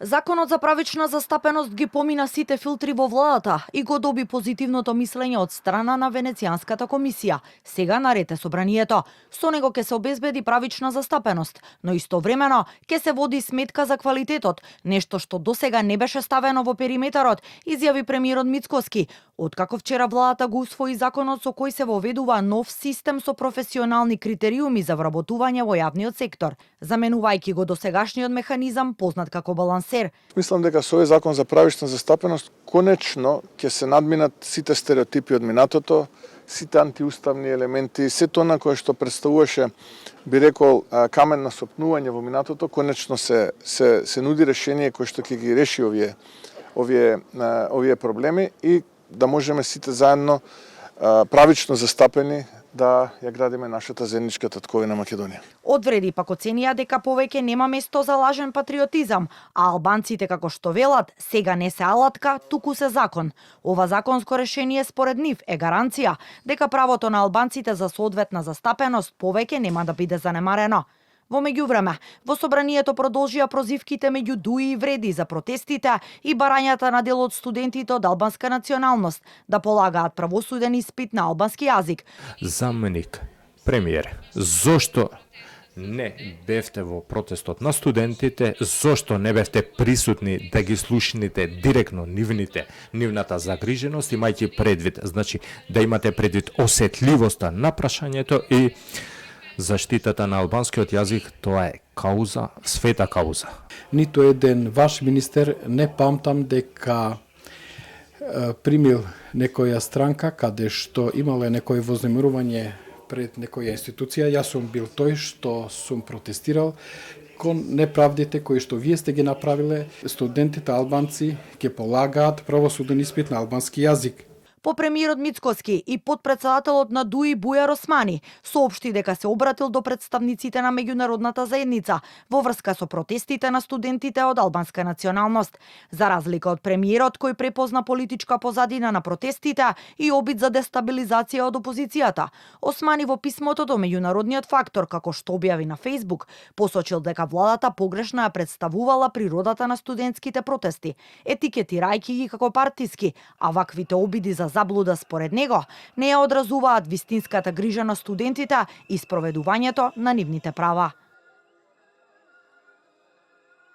Законот за правична застапеност ги помина сите филтри во владата и го доби позитивното мислење од страна на Венецијанската комисија. Сега наред е собранието. Со него ќе се обезбеди правична застапеност, но истовремено ќе се води сметка за квалитетот, нешто што досега не беше ставено во периметарот, изјави премиерот Мицкоски. Откако вчера владата го усвои законот со кој се воведува нов систем со професионални критериуми за вработување во јавниот сектор, заменувајќи го досегашниот механизам познат како балансер. Мислам дека со овој закон за правична застапеност конечно ќе се надминат сите стереотипи од минатото, сите антиуставни елементи, сето она кое што представуваше, би рекол, камен на сопнување во минатото, конечно се нуди решение кое што ќе ги реши овие проблеми и да можеме сите заедно правично застапени да ја градиме нашата заедничка татковина Македонија. Одвреди пак оценија дека повеќе нема место за лажен патриотизам, а албанците, како што велат, сега не се алатка, туку се закон. Ова законско решение според нив е гаранција дека правото на албанците за соодветна застапеност повеќе нема да биде занемарено. Во меѓувреме, во собранието продолжија прозивките меѓу дуи и вреди за протестите и барањата на дел од студентите од албанска националност да полагаат правосуден испит на албански јазик. Заменик премиер, зошто не бевте во протестот на студентите, зошто не бевте присутни да ги слушните директно нивната загриженост, имајќи предвид, значи да имате предвид осетливоста на прашањето и заштитата на албанскиот јазик, тоа е кауза, света кауза. Ниту еден ваш министер не памтам дека примил некоја странка каде што имало некој вознемирување пред некоја институција. Јас сум бил тој што сум протестирал кон неправдите кои што вие сте ги направиле. Студентите албанци ќе полагаат правосуден испит на албански јазик. По премиерот Мицкоски и подпредседателот на ДУИ Бујар Османи соопшти дека се обратил до представниците на меѓународната заедница во врска со протестите на студентите од албанска националност. За разлика од премиерот кој препозна политичка позадина на протестите и обид за дестабилизација од опозицијата, Османи во писмото до меѓународниот фактор, како што објави на Facebook, посочил дека владата погрешно ја представувала природата на студентските протести, етикетирајќи ги како партиски, а ваквите обиди за заблуда според него не ја одразуваат вистинската грижа на студентите и спроведувањето на нивните права.